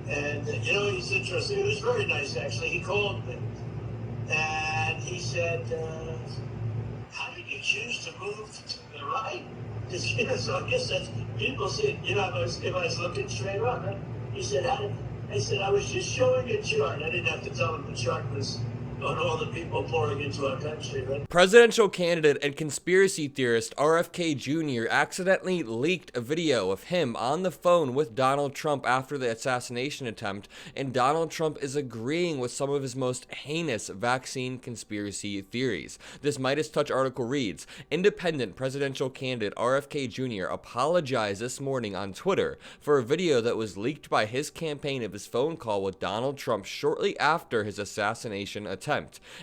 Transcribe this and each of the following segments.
And, he's interesting. It was very nice, actually. He called me, and he said, how did you choose to move to the right? So I guess that's, people say, if I was looking straight on, right? He said, I said, I was just showing a chart. I didn't have to tell him the chart was on all the people pouring into our country, right? Presidential candidate and conspiracy theorist RFK Jr. accidentally leaked a video of him on the phone with Donald Trump after the assassination attempt, and Donald Trump is agreeing with some of his most heinous vaccine conspiracy theories. This Midas Touch article reads, independent presidential candidate RFK Jr. apologized this morning on Twitter for a video that was leaked by his campaign of his phone call with Donald Trump shortly after his assassination attempt.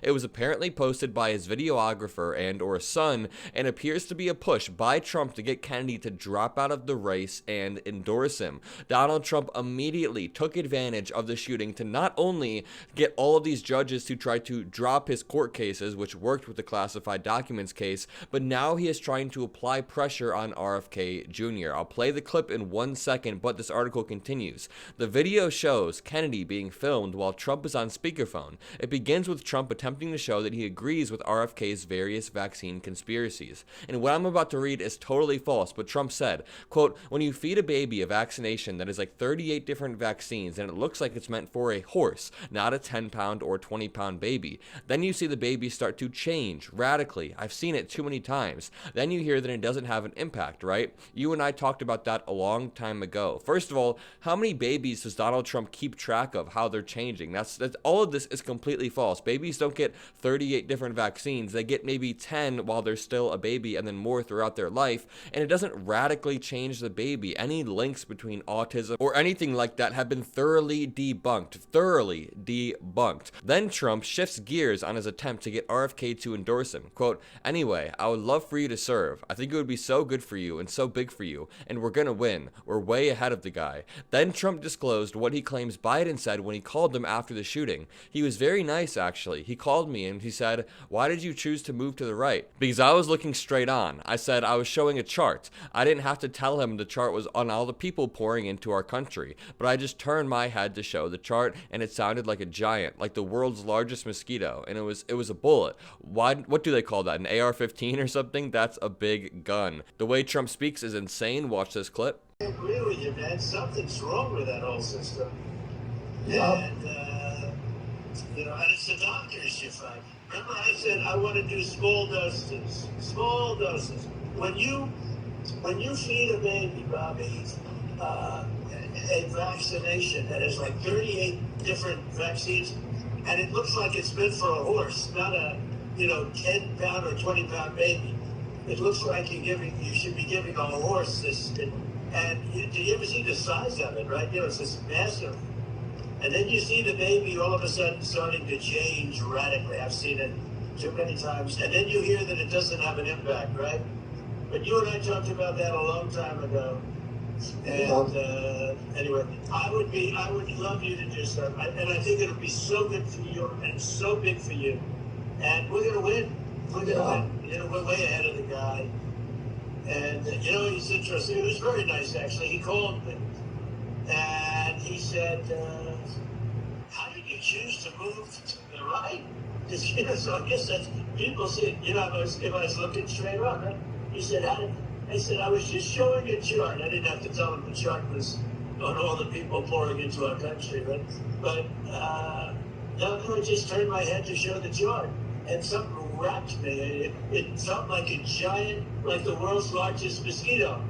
It was apparently posted by his videographer and or son, and appears to be a push by Trump to get Kennedy to drop out of the race and endorse him. Donald Trump immediately took advantage of the shooting to not only get all of these judges to try to drop his court cases, which worked with the classified documents case, but now he is trying to apply pressure on RFK Jr. I'll play the clip in 1 second, but this article continues. The video shows Kennedy being filmed while Trump is on speakerphone. It begins with Trump attempting to show that he agrees with RFK's various vaccine conspiracies. And what I'm about to read is totally false, but Trump said, quote, when you feed a baby a vaccination that is like 38 different vaccines and it looks like it's meant for a horse, not a 10-pound or 20-pound baby, then you see the baby start to change radically. I've seen it too many times. Then you hear that it doesn't have an impact, right? You and I talked about that a long time ago. First of all, how many babies does Donald Trump keep track of how they're changing? That's all of this is completely false. Babies don't get 38 different vaccines. They get maybe 10 while they're still a baby and then more throughout their life, and it doesn't radically change the baby. Any links between autism or anything like that have been thoroughly debunked. Then Trump shifts gears on his attempt to get RFK to endorse him. Quote, anyway, I would love for you to serve. I think it would be so good for you and so big for you, and we're gonna win. We're way ahead of the guy. Then Trump disclosed what he claims Biden said when he called him after the shooting. He was very nice, actually. He called me and he said, why did you choose to move to the right? Because I was looking straight on. I said I was showing a chart. I didn't have to tell him the chart was on all the people pouring into our country, but I just turned my head to show the chart, and it sounded like a giant, like the world's largest mosquito, and it was a bullet. What do they call that, an AR-15 or something? That's a big gun. The way Trump speaks is insane. Watch this clip. I agree with you, man. Something's wrong with that whole system. Yeah. And, and it's the doctors you find. Remember I said I want to do small doses. Small doses. When you feed a baby, Bobby, a vaccination that has like 38 different vaccines, and it looks like it's meant for a horse, not a 10-pound or 20-pound baby. It looks like you should be giving a horse this. And do you ever see the size of it, right? It's this massive. And then you see the baby all of a sudden starting to change radically. I've seen it too many times. And then you hear that it doesn't have an impact, right? But you and I talked about that a long time ago. And anyway, I would love you to do stuff. And I think it'll be so good for you and so big for you. And we're going to win. We're going to win. We're way ahead of the guy. And, he's interesting. It was very nice, actually. He called me, and he said, how did you choose to move to the right? So I guess that's, people say, if I was looking straight on, right? He said, I said, I was just showing a chart. I didn't have to tell him the chart was on all the people pouring into our country, right? But I just turned my head to show the chart, and something wrapped me. It felt like a giant, like the world's largest mosquito.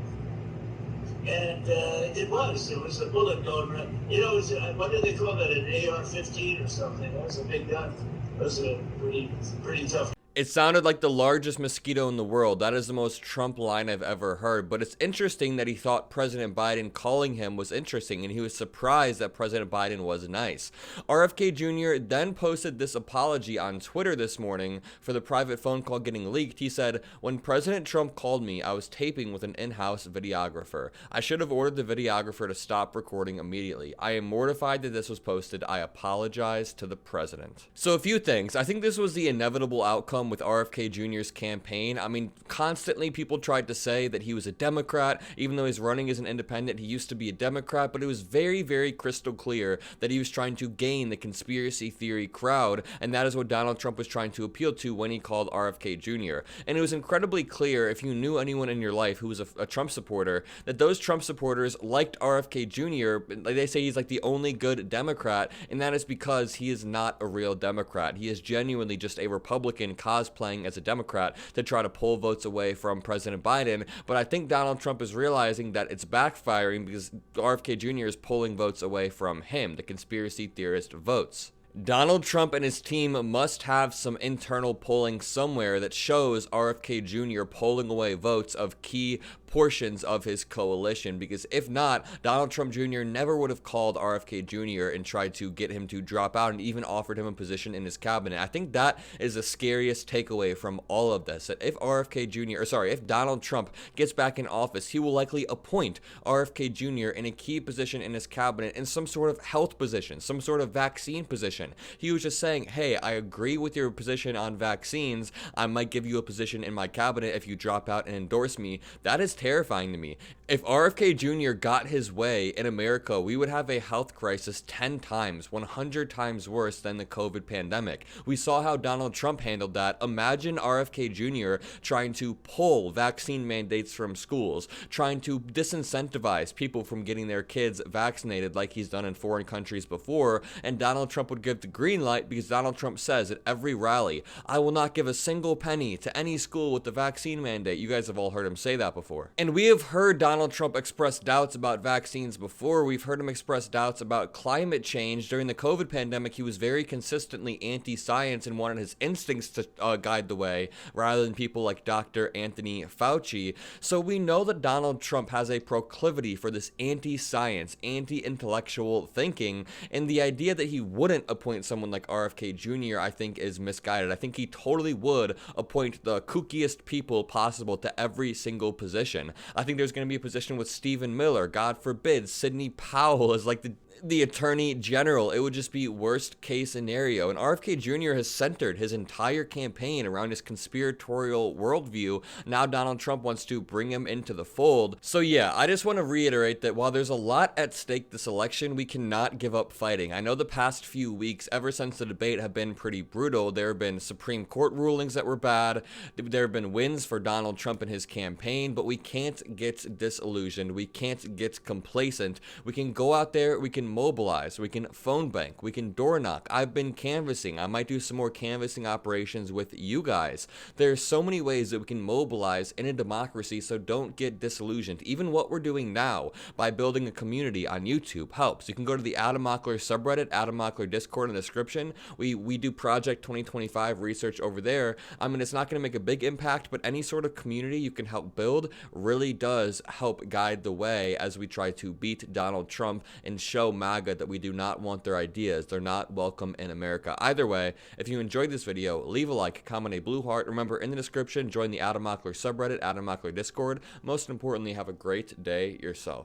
And it was a bullet going around. What do they call that, an AR-15 or something? That was a big gun. That was a pretty tough. It sounded like the largest mosquito in the world. That is the most Trump line I've ever heard. But it's interesting that he thought President Biden calling him was interesting, and he was surprised that President Biden was nice. RFK Jr. then posted this apology on Twitter this morning for the private phone call getting leaked. He said, when President Trump called me, I was taping with an in-house videographer. I should have ordered the videographer to stop recording immediately. I am mortified that this was posted. I apologize to the president. So a few things. I think this was the inevitable outcome come with RFK Jr.'s campaign. I mean, constantly people tried to say that he was a Democrat, even though he's running as an independent. He used to be a Democrat, but it was very, very crystal clear that he was trying to gain the conspiracy theory crowd, and that is what Donald Trump was trying to appeal to when he called RFK Jr. And it was incredibly clear, if you knew anyone in your life who was a Trump supporter, that those Trump supporters liked RFK Jr. Like they say, he's like the only good Democrat, and that is because he is not a real Democrat. He is genuinely just a Republican cosplaying as a Democrat to try to pull votes away from President Biden. But I think Donald Trump is realizing that it's backfiring because RFK Jr. is pulling votes away from him, the conspiracy theorist votes. Donald Trump and his team must have some internal polling somewhere that shows RFK Jr. pulling away votes of key portions of his coalition, because if not, Donald Trump Jr. never would have called RFK Jr. and tried to get him to drop out and even offered him a position in his cabinet. I think that is the scariest takeaway from all of this, that if if Donald Trump gets back in office, he will likely appoint RFK Jr. in a key position in his cabinet, in some sort of health position, some sort of vaccine position. He was just saying, hey, I agree with your position on vaccines. I might give you a position in my cabinet if you drop out and endorse me. That is terrifying to me. If RFK Jr. got his way in America, we would have a health crisis 10 times, 100 times worse than the COVID pandemic. We saw how Donald Trump handled that. Imagine RFK Jr. trying to pull vaccine mandates from schools, trying to disincentivize people from getting their kids vaccinated like he's done in foreign countries before, and Donald Trump would give the green light because Donald Trump says at every rally, I will not give a single penny to any school with the vaccine mandate. You guys have all heard him say that before. And we have heard Donald Trump express doubts about vaccines before. We've heard him express doubts about climate change. During the COVID pandemic, he was very consistently anti-science and wanted his instincts to guide the way rather than people like Dr. Anthony Fauci. So we know that Donald Trump has a proclivity for this anti-science, anti-intellectual thinking, and the idea that he wouldn't appoint someone like RFK Jr. I think is misguided. I think he totally would appoint the kookiest people possible to every single position. I think there's going to be a position with Stephen Miller, God forbid, Sidney Powell is like the attorney general. It would just be worst case scenario. And RFK Jr. has centered his entire campaign around his conspiratorial worldview. Now Donald Trump wants to bring him into the fold. So yeah, I just want to reiterate that while there's a lot at stake this election, we cannot give up fighting. I know the past few weeks, ever since the debate, have been pretty brutal. There have been Supreme Court rulings that were bad. There have been wins for Donald Trump and his campaign, but we can't get disillusioned. We can't get complacent. We can go out there, we can mobilize, we can phone bank, we can door knock. I've been canvassing. I might do some more canvassing operations with you guys. There's so many ways that we can mobilize in a democracy, so don't get disillusioned. Even what we're doing now by building a community on YouTube helps. You can go to the Adam Mockler subreddit, Adam Mockler Discord in the description. We do Project 2025 research over there. I mean, it's not going to make a big impact, but any sort of community you can help build really does help guide the way as we try to beat Donald Trump and show MAGA that we do not want their ideas. They're not welcome in America. Either way, if you enjoyed this video, leave a like, comment a blue heart. Remember, in the description, join the Adam Mockler subreddit, Adam Mockler Discord. Most importantly, have a great day yourself.